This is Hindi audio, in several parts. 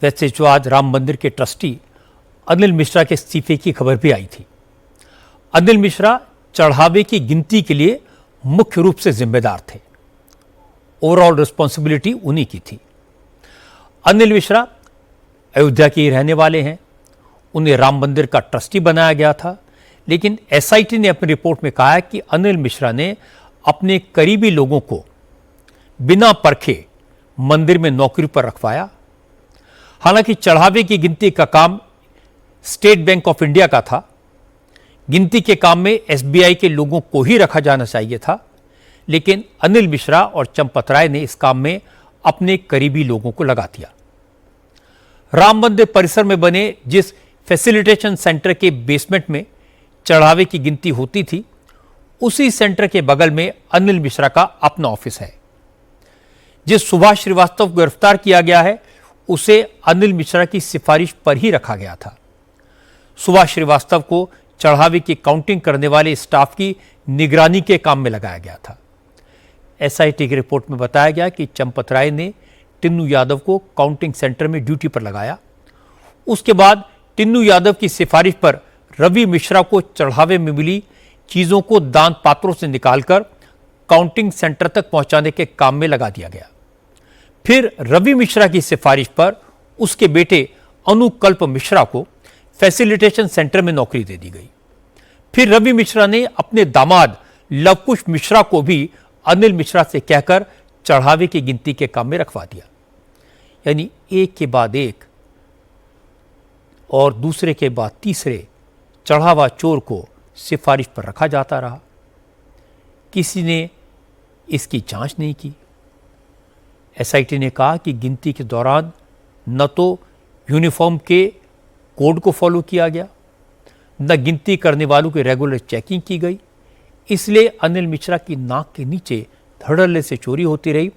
वैसे जो आज राम मंदिर के ट्रस्टी अनिल मिश्रा के इस्तीफे की खबर भी आई थी। अनिल मिश्रा चढ़ावे की गिनती के लिए मुख्य रूप से जिम्मेदार थे। ओवरऑल रिस्पॉन्सिबिलिटी उन्हीं की थी। अनिल मिश्रा अयोध्या के ही रहने वाले हैं। उन्हें राम मंदिर का ट्रस्टी बनाया गया था, लेकिन एसआईटी ने अपनी रिपोर्ट में कहा है कि अनिल मिश्रा ने अपने करीबी लोगों को बिना परखे मंदिर में नौकरी पर रखवाया। हालांकि चढ़ावे की गिनती का काम स्टेट बैंक ऑफ इंडिया का था। गिनती के काम में एसबीआई के लोगों को ही रखा जाना चाहिए था, लेकिन अनिल मिश्रा और चंपत राय ने इस काम में अपने करीबी लोगों को लगा दिया। राम मंदिर परिसर में बने जिस फैसिलिटेशन सेंटर के बेसमेंट में चढ़ावे की गिनती होती थी, उसी सेंटर के बगल में अनिल मिश्रा का अपना ऑफिस है। जिस सुभाष श्रीवास्तव को गिरफ्तार किया गया है, उसे अनिल मिश्रा की सिफारिश पर ही रखा गया था। सुभाष श्रीवास्तव को चढ़ावे की काउंटिंग करने वाले स्टाफ की निगरानी के काम में लगाया गया था। एसआईटी की रिपोर्ट में बताया गया कि चंपत राय ने टिन्नू यादव को काउंटिंग सेंटर में ड्यूटी पर लगाया। उसके बाद टिन्नू यादव की सिफारिश पर रवि मिश्रा को चढ़ावे में मिली चीजों को दान पात्रों से निकालकर काउंटिंग सेंटर तक पहुंचाने के काम में लगा दिया गया। फिर रवि मिश्रा की सिफारिश पर उसके बेटे अनुकल्प मिश्रा को फैसिलिटेशन सेंटर में नौकरी दे दी गई। फिर रवि मिश्रा ने अपने दामाद लवकुश मिश्रा को भी अनिल मिश्रा से कहकर चढ़ावे की गिनती के काम में रखवा दिया। यानी एक के बाद एक और दूसरे के बाद तीसरे चढ़ावा चोर को सिफारिश पर रखा जाता रहा। किसी ने इसकी जांच नहीं की। एसआईटी ने कहा कि गिनती के दौरान न तो यूनिफॉर्म के कोड को फॉलो किया गया, न गिनती करने वालों की रेगुलर चेकिंग की गई। इसलिए अनिल मिश्रा की नाक के नीचे धड़ल्ले से चोरी होती रही।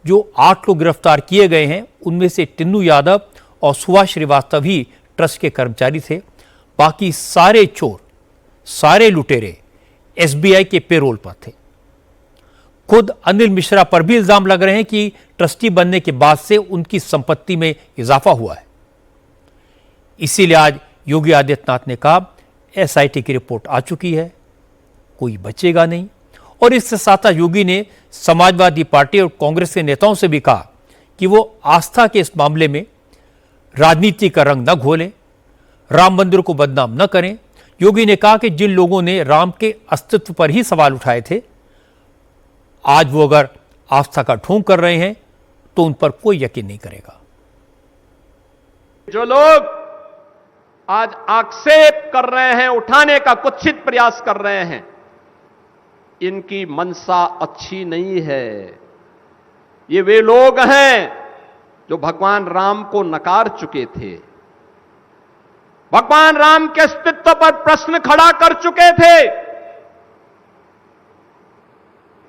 जो 8 लोग गिरफ्तार किए गए हैं, उनमें से टिन्नू यादव और सुभाष श्रीवास्तव ही ट्रस्ट के कर्मचारी थे। बाकी सारे चोर, सारे लुटेरे एसबीआई के पेरोल पर थे। खुद अनिल मिश्रा पर भी इल्जाम लग रहे हैं कि ट्रस्टी बनने के बाद से उनकी संपत्ति में इजाफा हुआ है। इसीलिए आज योगी आदित्यनाथ ने कहा, एसआईटी की रिपोर्ट आ चुकी है, कोई बचेगा नहीं। और इसके साथ योगी ने समाजवादी पार्टी और कांग्रेस के नेताओं से भी कहा कि वो आस्था के इस मामले में राजनीति का रंग न घोलें, राम मंदिर को बदनाम न करें। योगी ने कहा कि जिन लोगों ने राम के अस्तित्व पर ही सवाल उठाए थे, आज वो अगर आस्था का ढोंग कर रहे हैं तो उन पर कोई यकीन नहीं करेगा। जो लोग आज आक्षेप कर रहे हैं, उठाने का कुत्सित प्रयास कर रहे हैं, इनकी मंशा अच्छी नहीं है। ये वे लोग हैं जो भगवान राम को नकार चुके थे, भगवान राम के अस्तित्व पर प्रश्न खड़ा कर चुके थे।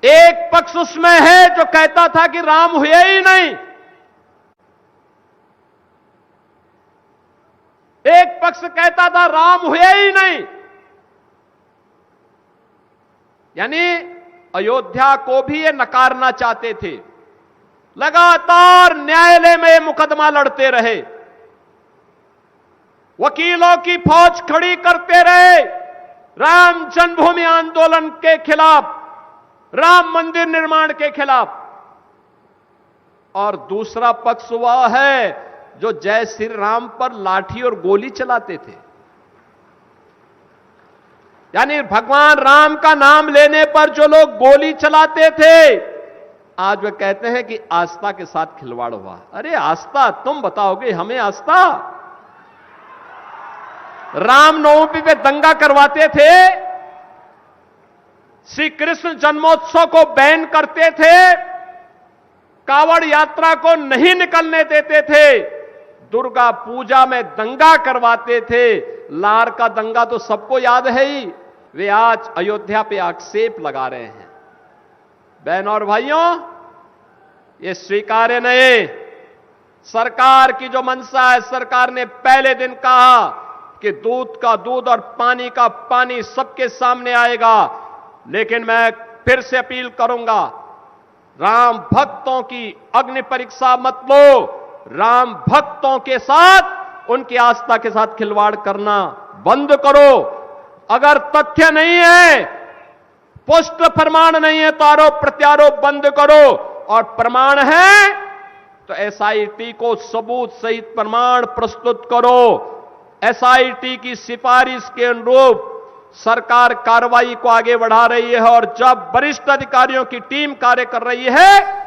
एक पक्ष उसमें है जो कहता था कि राम हुए ही नहीं, एक पक्ष कहता था राम हुए ही नहीं। यानी अयोध्या को भी ये नकारना चाहते थे। लगातार न्यायालय में मुकदमा लड़ते रहे, वकीलों की फौज खड़ी करते रहे राम जन्मभूमि आंदोलन के खिलाफ, राम मंदिर निर्माण के खिलाफ। और दूसरा पक्ष वह है जो जय श्री राम पर लाठी और गोली चलाते थे। यानी भगवान राम का नाम लेने पर जो लोग गोली चलाते थे, आज वे कहते हैं कि आस्था के साथ खिलवाड़ हुआ। अरे आस्था तुम बताओगे हमें आस्था? रामनवमी पे दंगा करवाते थे, श्री कृष्ण जन्मोत्सव को बैन करते थे, कावड़ यात्रा को नहीं निकलने देते थे, दुर्गा पूजा में दंगा करवाते थे। लार का दंगा तो सबको याद है ही। वे आज अयोध्या पे आक्षेप लगा रहे हैं। बहनों और भाइयों, ये स्वीकार्य नहीं। सरकार की जो मंशा है, सरकार ने पहले दिन कहा कि दूध का दूध और पानी का पानी सबके सामने आएगा। लेकिन मैं फिर से अपील करूंगा, राम भक्तों की अग्नि परीक्षा मत लो। राम भक्तों के साथ, उनकी आस्था के साथ खिलवाड़ करना बंद करो। अगर तथ्य नहीं है, पुष्ट प्रमाण नहीं है, तो आरोप प्रत्यारोप बंद करो, और प्रमाण है तो एसआईटी को सबूत सहित प्रमाण प्रस्तुत करो। एसआईटी की सिफारिश के अनुरूप सरकार कार्रवाई को आगे बढ़ा रही है, और जब वरिष्ठ अधिकारियों की टीम कार्य कर रही है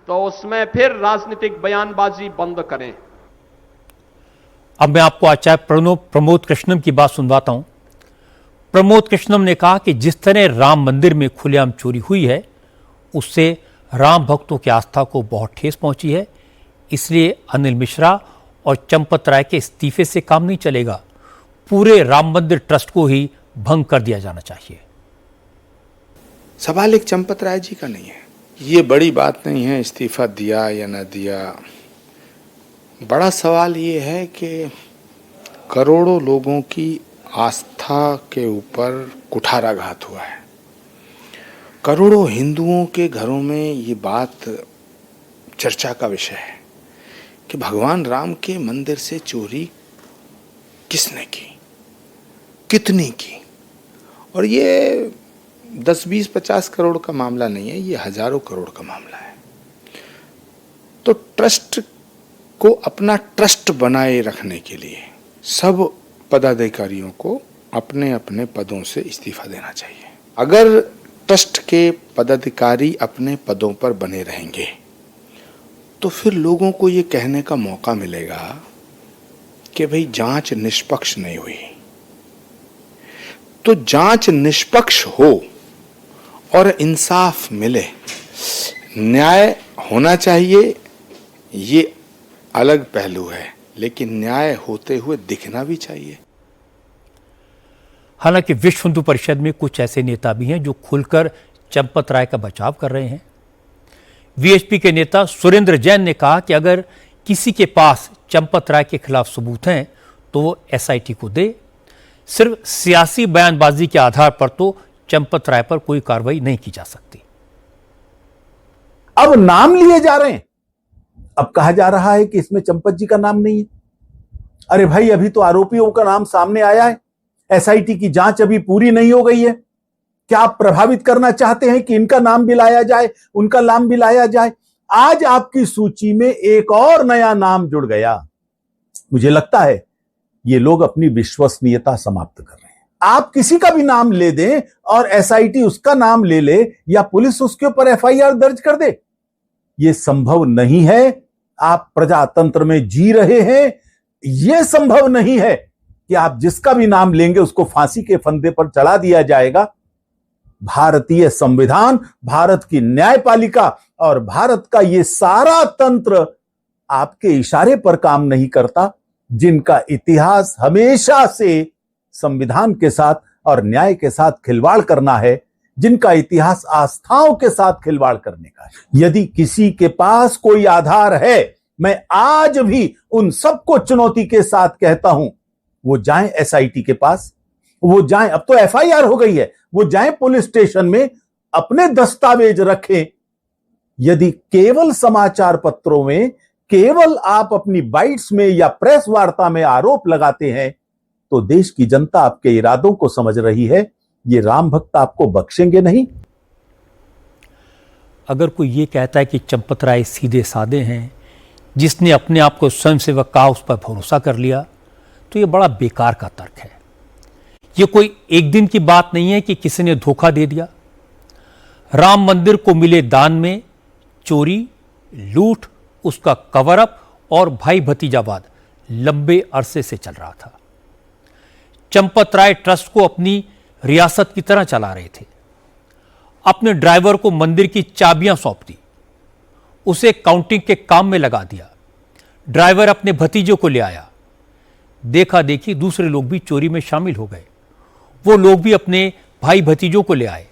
तो उसमें फिर राजनीतिक बयानबाजी बंद करें। अब मैं आपको आचार्य प्रमोद कृष्णम की बात सुनवाता हूं। प्रमोद कृष्णम ने कहा कि जिस तरह राम मंदिर में खुलेआम चोरी हुई है, उससे राम भक्तों की आस्था को बहुत ठेस पहुंची है। इसलिए अनिल मिश्रा और चंपत राय के इस्तीफे से काम नहीं चलेगा, पूरे राम मंदिर ट्रस्ट को ही भंग कर दिया जाना चाहिए। सवाल एक चंपत राय जी का नहीं है, ये बड़ी बात नहीं है इस्तीफा दिया या ना दिया। बड़ा सवाल ये है कि करोड़ों लोगों की आस्था के ऊपर कुठाराघात हुआ है। करोड़ों हिंदुओं के घरों में ये बात चर्चा का विषय है कि भगवान राम के मंदिर से चोरी किसने की, कितनी की। और ये 10, 20, 50 करोड़ का मामला नहीं है, ये हजारों करोड़ का मामला है। तो ट्रस्ट को अपना ट्रस्ट बनाए रखने के लिए सब पदाधिकारियों को अपने अपने पदों से इस्तीफा देना चाहिए। अगर ट्रस्ट के पदाधिकारी अपने पदों पर बने रहेंगे तो फिर लोगों को ये कहने का मौका मिलेगा कि भाई जांच निष्पक्ष नहीं हुई। तो जांच निष्पक्ष हो और इंसाफ मिले, न्याय होना चाहिए, ये अलग पहलू है, लेकिन न्याय होते हुए दिखना भी चाहिए। हालांकि विश्व हिंदू परिषद में कुछ ऐसे नेता भी हैं जो खुलकर चंपत राय का बचाव कर रहे हैं। वीएचपी के नेता सुरेंद्र जैन ने कहा कि अगर किसी के पास चंपत राय के खिलाफ सबूत हैं तो वो एसआईटी को दे। सिर्फ सियासी बयानबाजी के आधार पर तो चंपत राय पर कोई कार्रवाई नहीं की जा सकती। अब नाम लिए जा रहे हैं, अब कहा जा रहा है कि इसमें चंपत जी का नाम नहीं है। अरे भाई, अभी तो आरोपियों का नाम सामने आया है, एसआईटी की जांच अभी पूरी नहीं हो गई है। क्या आप प्रभावित करना चाहते हैं कि इनका नाम भी लाया जाए, उनका नाम भी लाया जाए? आज आपकी सूची में एक और नया नाम जुड़ गया। मुझे लगता है ये लोग अपनी विश्वसनीयता समाप्त कर रहे हैं। आप किसी का भी नाम ले दें और एसआईटी उसका नाम ले ले या पुलिस उसके ऊपर एफआईआर दर्ज कर दे, यह संभव नहीं है। आप प्रजातंत्र में जी रहे हैं, यह संभव नहीं है कि आप जिसका भी नाम लेंगे उसको फांसी के फंदे पर चढ़ा दिया जाएगा। भारतीय संविधान, भारत की न्यायपालिका और भारत का यह सारा तंत्र आपके इशारे पर काम नहीं करता, जिनका इतिहास हमेशा से संविधान के साथ और न्याय के साथ खिलवाड़ करना है, जिनका इतिहास आस्थाओं के साथ खिलवाड़ करने का है। यदि किसी के पास कोई आधार है, मैं आज भी उन सबको चुनौती के साथ कहता हूं, वो जाएं एसआईटी के पास, वो जाएं, अब तो एफआईआर हो गई है, वो जाएं पुलिस स्टेशन में, अपने दस्तावेज रखें। यदि केवल समाचार पत्रों में, केवल आप अपनी बाइट्स में या प्रेस वार्ता में आरोप लगाते हैं, तो देश की जनता आपके इरादों को समझ रही है। ये राम भक्त आपको बख्शेंगे नहीं। अगर कोई ये कहता है कि चंपत राय सीधे साधे हैं, जिसने अपने आप को स्वयंसेवक कहा उस पर भरोसा कर लिया, तो ये बड़ा बेकार का तर्क है। ये कोई एक दिन की बात नहीं है कि किसी ने धोखा दे दिया। राम मंदिर को मिले दान में चोरी, लूट, उसका कवर अप और भाई भतीजावाद लंबे अरसे से चल रहा था। चंपत राय ट्रस्ट को अपनी रियासत की तरह चला रहे थे। अपने ड्राइवर को मंदिर की चाबियां सौंप दी, उसे काउंटिंग के काम में लगा दिया। ड्राइवर अपने भतीजों को ले आया। देखा देखी दूसरे लोग भी चोरी में शामिल हो गए। वो लोग भी अपने भाई भतीजों को ले आए।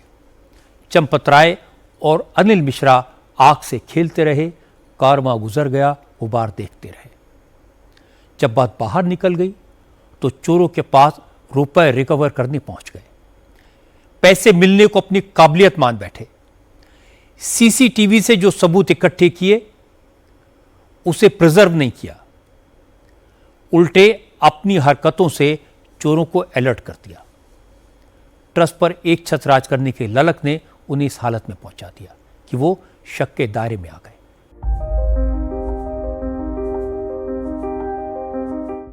चंपत राय और अनिल मिश्रा आग से खेलते रहे। कारवां गुजर गया, गुबार देखते रहे। जब बात बाहर निकल गई तो चोरों के पास रुपए रिकवर करने पहुंच गए। पैसे मिलने को अपनी काबिलियत मान बैठे। सीसीटीवी से जो सबूत इकट्ठे किए उसे प्रिजर्व नहीं किया, उल्टे अपनी हरकतों से चोरों को अलर्ट कर दिया। ट्रस्ट पर एक छत राज करने की ललक ने उन्हें इस हालत में पहुंचा दिया कि वो शक के दायरे में आ गए।